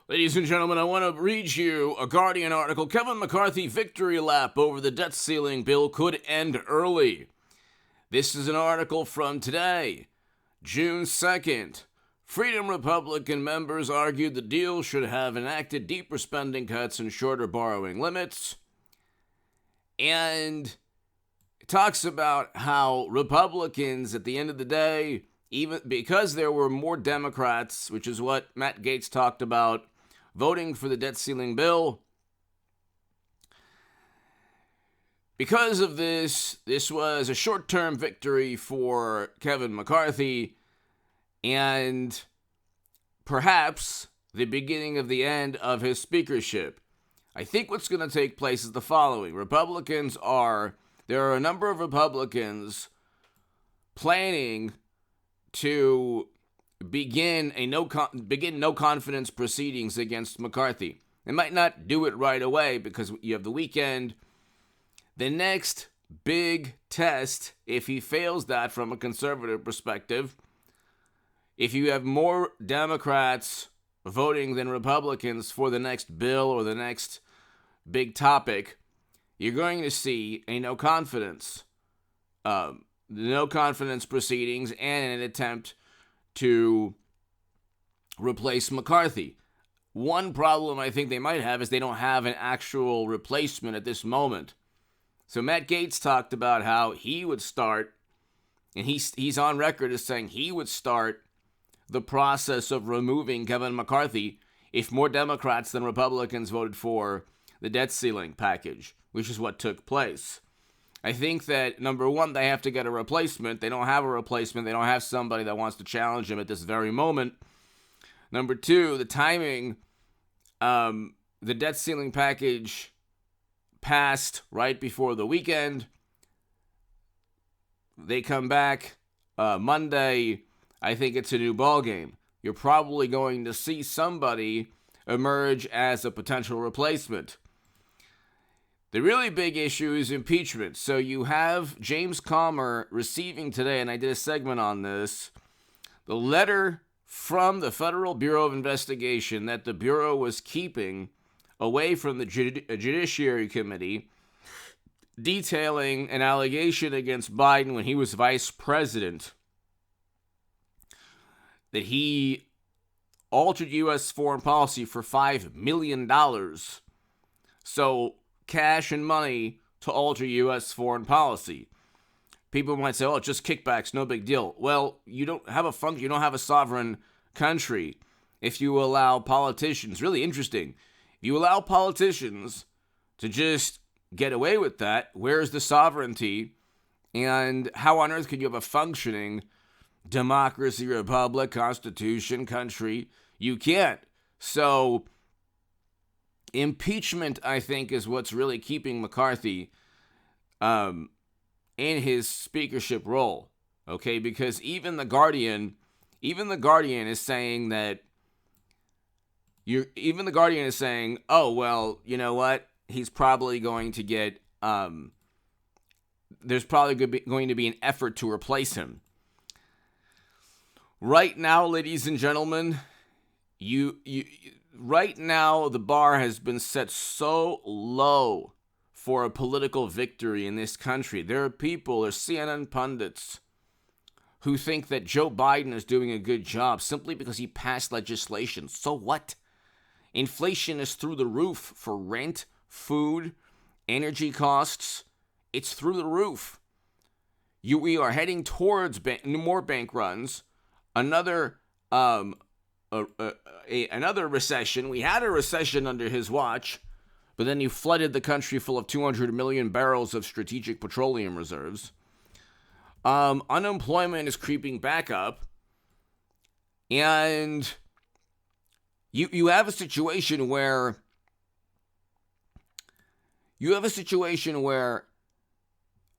Ladies and gentlemen, I want to read you a Guardian article. Kevin McCarthy victory lap over the debt ceiling bill could end early. This is an article from today, June 2nd. Freedom Republican members argued the deal should have enacted deeper spending cuts and shorter borrowing limits. And it talks about how Republicans, at the end of the day, even because there were more Democrats, which is what Matt Gaetz talked about, voting for the debt ceiling bill. Because of this was a short-term victory for Kevin McCarthy and perhaps the beginning of the end of his speakership. I think what's going to take place is the following. There are a number of Republicans planning to begin no confidence proceedings against McCarthy. They might not do it right away because you have the weekend. The next big test, if he fails that from a conservative perspective, if you have more Democrats voting than Republicans for the next bill or the next big topic, you're going to see a no confidence proceedings and an attempt to replace McCarthy. One problem I think they might have is they don't have an actual replacement at this moment. So Matt Gaetz talked about how he would start, and he's on record as saying he would start the process of removing Kevin McCarthy if more Democrats than Republicans voted for the debt ceiling package, which is what took place. I think that, number one, they have to get a replacement. They don't have a replacement. They don't have somebody that wants to challenge him at this very moment. Number two, the timing. The debt ceiling package passed right before the weekend. They come back Monday. I think it's a new ballgame. You're probably going to see somebody emerge as a potential replacement. The really big issue is impeachment. So you have James Comer receiving today, and I did a segment on this, the letter from the Federal Bureau of Investigation that the Bureau was keeping away from the Judiciary Committee, detailing an allegation against Biden when he was vice president, that he altered U.S. foreign policy for $5 million. So cash and money to alter U.S. foreign policy. People might say, oh, just kickbacks, no big deal. Well, you don't have a sovereign country if you allow politicians, really interesting, if you allow politicians to just get away with that, where's the sovereignty? And how on earth can you have a functioning democracy, republic, constitution, country? You can't. So impeachment, I think, is what's really keeping McCarthy in his speakership role. Okay, because even the Guardian is saying that oh, well, you know what? He's probably going to get there's probably going to be an effort to replace him. Right now, ladies and gentlemen, right now, the bar has been set so low for a political victory in this country. There's CNN pundits, who think that Joe Biden is doing a good job simply because he passed legislation. So what? Inflation is through the roof for rent, food, energy costs. It's through the roof. We are heading towards more bank runs. Another recession. We had a recession under his watch, but then he flooded the country full of 200 million barrels of strategic petroleum reserves. Unemployment is creeping back up, and you have a situation where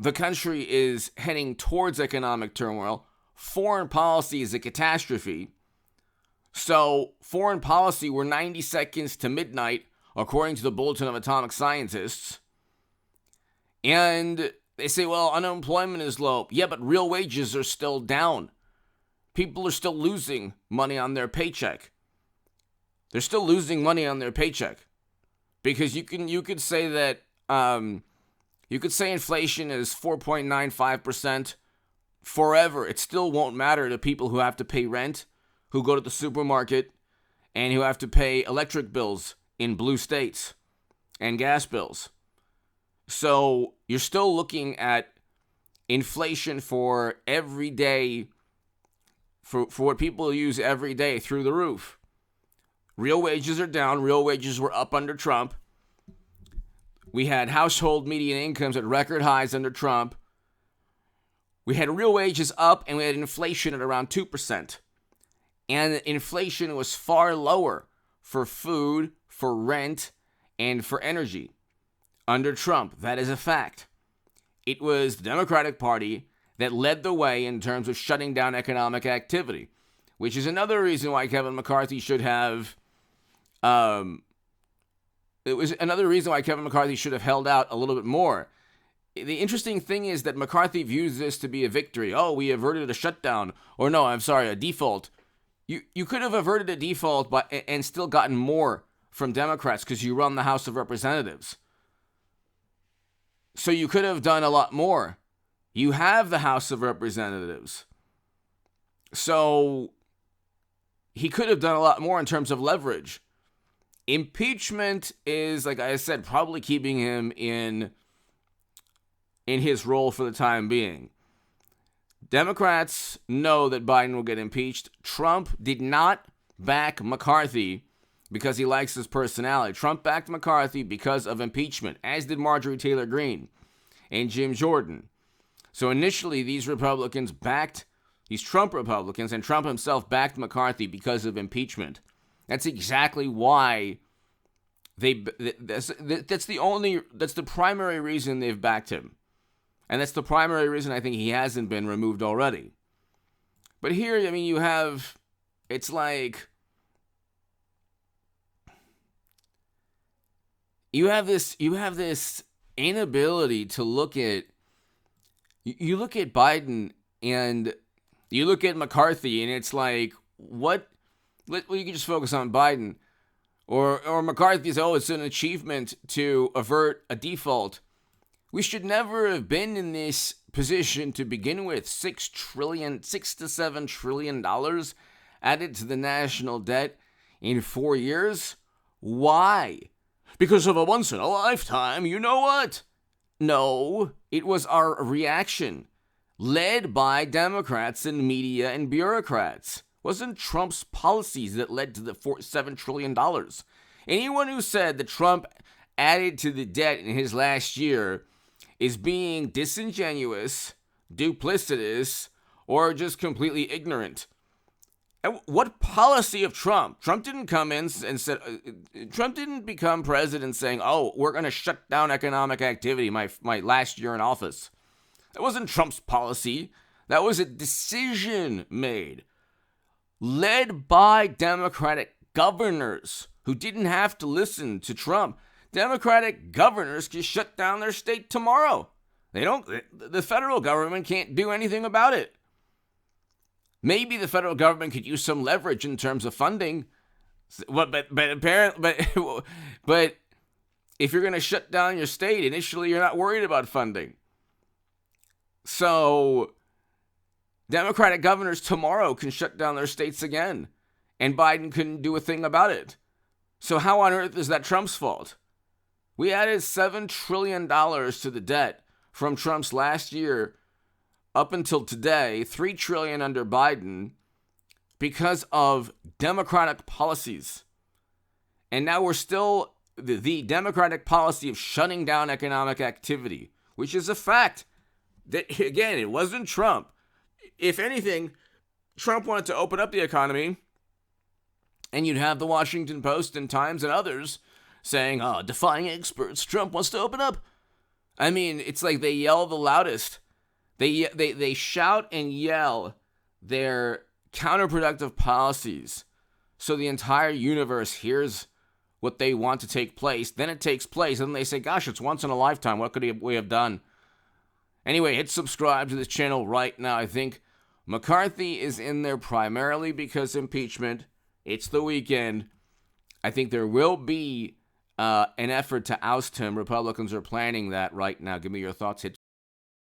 the country is heading towards economic turmoil. Foreign policy is a catastrophe. So foreign policy, we're 90 seconds to midnight, according to the Bulletin of Atomic Scientists. And they say, well, unemployment is low. Yeah, but real wages are still down. People are still losing money on their paycheck. They're still losing money on their paycheck. Because you could say that you could say inflation is 4.95% forever. It still won't matter to people who have to pay rent, who go to the supermarket, and who have to pay electric bills in blue states and gas bills. So you're still looking at inflation for every day, for what people use every day, through the roof. Real wages are down. Real wages were up under Trump. We had household median incomes at record highs under Trump. We had real wages up, and we had inflation at around 2%. And inflation was far lower for food, for rent, and for energy under Trump. That is a fact. It was the Democratic Party that led the way in terms of shutting down economic activity, which is another reason why Kevin McCarthy should have it was another reason why Kevin McCarthy should have held out a little bit more. The interesting thing is that McCarthy views this to be a victory. Oh, we averted a shutdown. Or no, I'm sorry, a default. You could have averted a default and still gotten more from Democrats because you run the House of Representatives. So you could have done a lot more. You have the House of Representatives. So he could have done a lot more in terms of leverage. Impeachment is, like I said, probably keeping him in his role for the time being. Democrats know that Biden will get impeached. Trump did not back McCarthy because he likes his personality. Trump backed McCarthy because of impeachment, as did Marjorie Taylor Greene and Jim Jordan. So initially, these Republicans backed these Trump Republicans, and Trump himself backed McCarthy because of impeachment. That's exactly why that's the primary reason they've backed him. And that's the primary reason I think he hasn't been removed already. But here, I mean, it's like, you have this inability to look at Biden and you look at McCarthy, and it's like, what? You can just focus on Biden. Or McCarthy says, oh, it's an achievement to avert a default. We should never have been in this position to begin with. $6 to $7 trillion added to the national debt in 4 years. Why? Because of a once in a lifetime, you know what? No, it was our reaction, led by Democrats and media and bureaucrats. Wasn't Trump's policies that led to the $7 trillion. Anyone who said that Trump added to the debt in his last year is being disingenuous, duplicitous, or just completely ignorant. And what policy of Trump? Trump didn't come in and said, Trump didn't become president saying, oh, we're going to shut down economic activity my last year in office. That wasn't Trump's policy. That was a decision made, led by Democratic governors who didn't have to listen to Trump. Democratic governors can shut down their state tomorrow. The federal government can't do anything about it. Maybe the federal government could use some leverage in terms of funding, but if you're going to shut down your state, initially you're not worried about funding. So Democratic governors tomorrow can shut down their states again, and Biden couldn't do a thing about it. So how on earth is that Trump's fault? We added $7 trillion to the debt from Trump's last year up until today, $3 trillion under Biden, because of Democratic policies. And now we're still the Democratic policy of shutting down economic activity, which is a fact. That, again, it wasn't Trump. If anything, Trump wanted to open up the economy, and you'd have the Washington Post and Times and others saying, oh, defying experts, Trump wants to open up. I mean, it's like they yell the loudest. They shout and yell their counterproductive policies so the entire universe hears what they want to take place. Then it takes place, and they say, gosh, it's once in a lifetime. What could we have done? Anyway, hit subscribe to this channel right now. I think McCarthy is in there primarily because impeachment. It's the weekend. I think there will be an effort to oust him. Republicans are planning that right now. Give me your thoughts. Hit